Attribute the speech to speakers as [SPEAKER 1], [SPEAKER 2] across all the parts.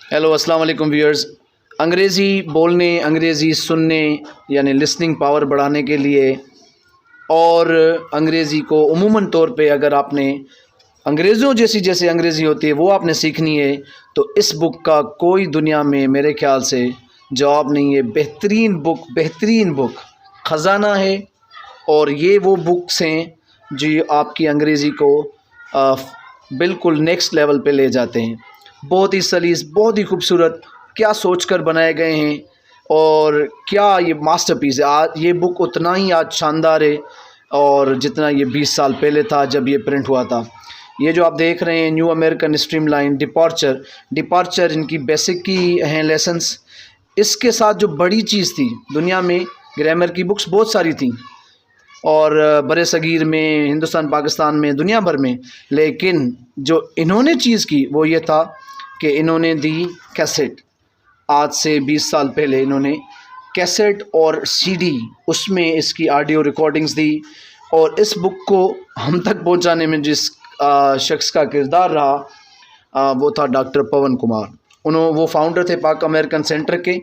[SPEAKER 1] Hello अस्सलाम वालेकुम viewers. अंग्रेज़ी बोलने, अंग्रेज़ी सुनने यानी लिसनिंग पावर बढ़ाने के लिए और अंग्रेज़ी को उमूमन तौर पे अगर आपने अंग्रेज़ों जैसी जैसे अंग्रेज़ी होती है वो आपने सीखनी है तो इस बुक का कोई दुनिया में मेरे ख़्याल से जवाब नहीं है। बेहतरीन बुक ख़जाना है। और ये वो बुक्स हैं जो आपकी अंग्रेज़ी को आ, बिल्कुल नेक्स्ट लेवल पे ले जाते हैं। बहुत ही सलीस, बहुत ही खूबसूरत, क्या सोचकर बनाए गए हैं और क्या ये मास्टरपीस है। आज ये बुक उतना ही आज शानदार है और जितना ये 20 साल पहले था जब ये प्रिंट हुआ था। ये जो आप देख रहे हैं न्यू अमेरिकन स्ट्रीमलाइन डिपार्चर इनकी बेसिक की हैं लेसन्स। इसके साथ जो बड़ी चीज़ थी दुनिया में, ग्रामर की बुक्स बहुत सारी थी और बड़े सगीर में, हिंदुस्तान, पाकिस्तान में, दुनिया भर में, लेकिन जो इन्होंने चीज़ की वो ये था कि इन्होंने दी कैसेट। आज से 20 साल पहले इन्होंने कैसेट और सीडी, उसमें इसकी ऑडियो रिकॉर्डिंग्स दी। और इस बुक को हम तक पहुंचाने में जिस शख्स का किरदार रहा वो था डॉक्टर पवन कुमार। वो फाउंडर थे पाक अमेरिकन सेंटर के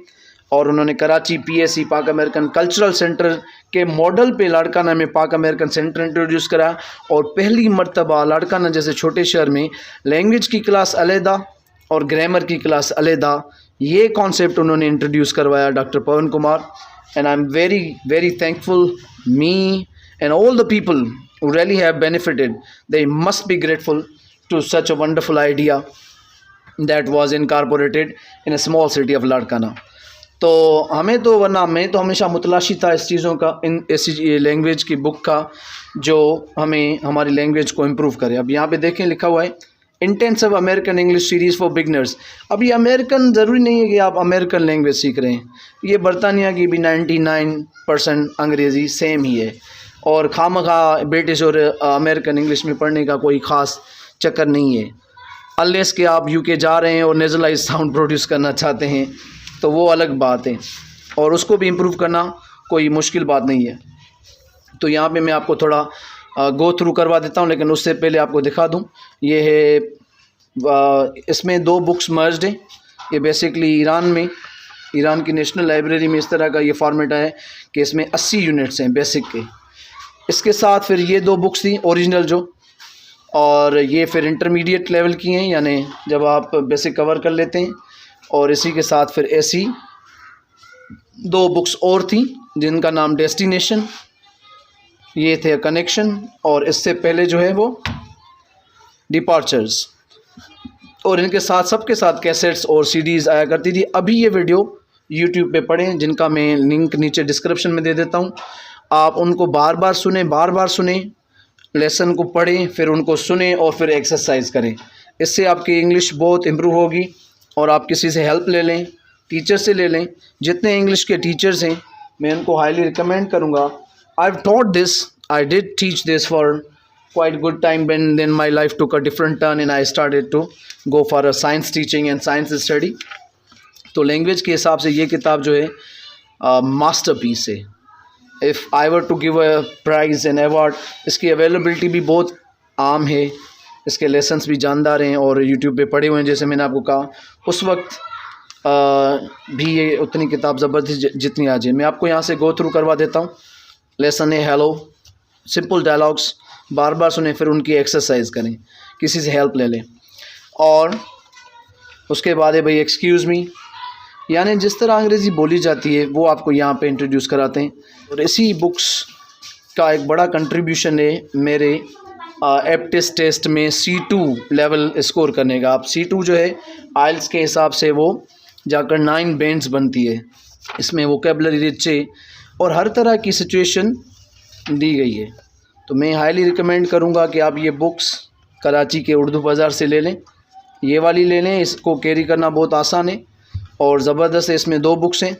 [SPEAKER 1] और उन्होंने कराची PAC पाक अमेरिकन कल्चरल सेंटर के मॉडल पे लाड़काना में पाक अमेरिकन सेंटर इंट्रोड्यूस करा। और पहली मर्तबा लाड़काना जैसे छोटे शहर में लैंग्वेज की क्लास अलहदा और ग्रामर की क्लास अलहदा, ये कॉन्सेप्ट उन्होंने इंट्रोड्यूस करवाया doctor Pawan Kumar. And I am very very thankful, me and all the people who really have benefited, they must be grateful to such a wonderful idea that was incorporated in a small city of Larkana. तो हमें तो, वरना मैं तो हमेशा मुतलाशी था इस चीज़ों का, इन ऐसी लैंग्वेज की बुक का जो हमें हमारी लैंग्वेज को इम्प्रूव करे। अब यहाँ पे देखें लिखा हुआ है intensive American English series for beginners. अब ये अमेरिकन ज़रूरी नहीं है कि आप अमेरिकन लैंग्वेज सीख रहे हैं, ये बरतानिया की भी 99% अंग्रेज़ी सेम ही है और खामखा ब्रिटिश और अमेरिकन इंग्लिश में पढ़ने का कोई ख़ास चक्कर नहीं है। अनलेस कि आप UK जा रहे हैं और नेज़लाइज साउंड प्रोड्यूस करना चाहते हैं तो वो अलग बात है और उसको भी इम्प्रूव करना कोई मुश्किल बात नहीं है। तो यहाँ पे मैं आपको थोड़ा गो थ्रू करवा देता हूँ, लेकिन उससे पहले आपको दिखा दूँ, ये है इसमें 2 बुक्स मर्ज्ड हैं। ये बेसिकली ईरान की नेशनल लाइब्रेरी में इस तरह का ये फॉर्मेट है कि इसमें 80 यूनिट्स हैं बेसिक के। इसके साथ फिर ये 2 बुक्स थी ओरिजिनल जो, और ये फिर इंटरमीडिएट लेवल की हैं, यानी जब आप बेसिक कवर कर लेते हैं। और इसी के साथ फिर ऐसी 2 बुक्स और थी जिनका नाम डेस्टिनेशन, ये थे कनेक्शन, और इससे पहले जो है वो डिपार्चर्स। और इनके साथ सबके साथ कैसेट्स और CDs आया करती थी। अभी ये वीडियो YouTube पे पढ़ें, जिनका मैं लिंक नीचे डिस्क्रिप्शन में दे देता हूँ। आप उनको बार बार सुने, लेसन को पढ़ें, फिर उनको सुने और फिर एक्सरसाइज करें। इससे आपकी इंग्लिश बहुत इम्प्रूव होगी। और आप किसी से हेल्प ले लें, टीचर से ले लें। जितने इंग्लिश के टीचर्स हैं मैं उनको हाईली रिकमेंड करूँगा। I did teach this for quite good time, when then my life took a different turn and I started to go for a science teaching and science study। तो language के हिसाब से ये किताब जो है masterpiece है। If I were to give a prize and award, इसकी अवेलेबिलिटी भी बहुत आम है, इसके लेसन्स भी जानदार हैं और YouTube पे पढ़े हुए हैं। जैसे मैंने आपको कहा उस वक्त भी ये उतनी किताब ज़बरदस्त जितनी आज है। मैं आपको यहाँ से गो थ्रू करवा देता हूँ। लेसन है हेलो, सिंपल डायलॉग्स, बार बार सुने, फिर उनकी एक्सरसाइज करें, किसी से हेल्प ले लें। और उसके बाद है भाई एक्सक्यूज़ मी, यानी जिस तरह अंग्रेज़ी बोली जाती है वो आपको यहाँ पे इंट्रोड्यूस कराते हैं। और इसी बुक्स का एक बड़ा कंट्रीब्यूशन है मेरे एप्टिस टेस्ट में C2 लेवल स्कोर करने का। आप C2 जो है IELTS के हिसाब से वो जाकर 9 बैंड्स बनती है। इसमें वोकेबलरी रिच है और हर तरह की सिचुएशन दी गई है। तो मैं हाईली रिकमेंड करूँगा कि आप ये बुक्स कराची के उर्दू बाज़ार से ले लें, ये वाली ले लें। इसको कैरी करना बहुत आसान है और ज़बरदस्त है। इसमें 2 बुक्स हैं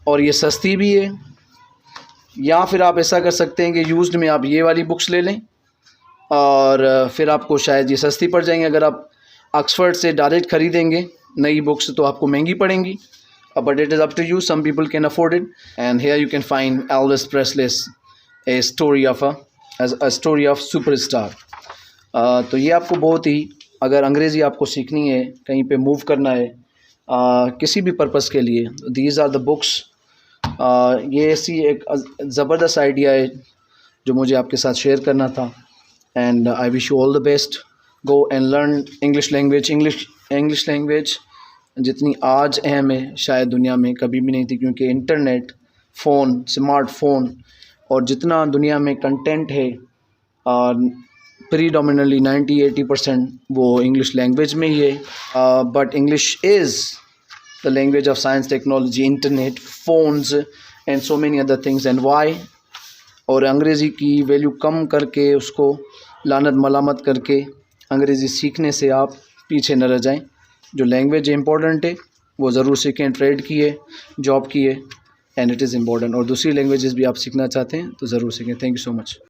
[SPEAKER 1] और ये सस्ती भी है। या फिर आप ऐसा कर सकते हैं कि यूज्ड में आप ये वाली बुक्स ले लें और फिर आपको शायद ये सस्ती पड़ जाएंगी। अगर आप ऑक्सफर्ड से डायरेक्ट ख़रीदेंगे नई बुक्स तो आपको महंगी पड़ेंगी, but it is up to you, some people can afford it. And here you can find Elvis Presley a story of superstar. तो ये आपको बहुत ही, अगर अंग्रेज़ी आपको सीखनी है, कहीं पे मूव करना है किसी भी पर्पस के लिए। These are the books. ये ऐसी एक ज़बरदस्त आइडिया है जो मुझे आपके साथ शेयर करना था। And I wish you all the best. Go and learn English language. English language जितनी आज अहम है शायद दुनिया में कभी भी नहीं थी, क्योंकि इंटरनेट, फ़ोन, स्मार्टफोन और जितना दुनिया में कंटेंट है प्रीडोमिनेटली 90-80% वो इंग्लिश लैंग्वेज में ही है। But English is the language of science, technology, internet, phones and so many other things. And why? और अंग्रेज़ी की वैल्यू कम करके, उसको लानत मलामत करके अंग्रेज़ी सीखने से आप पीछे न रह जाएं। जो लैंग्वेज इम्पॉर्टेंट है वो ज़रूर सीखें। ट्रेड की है, जॉब की है, एंड इट इज़ इम्पॉर्टेंट। और दूसरी लैंग्वेजेस भी आप सीखना चाहते हैं तो ज़रूर सीखें। Thank you so much.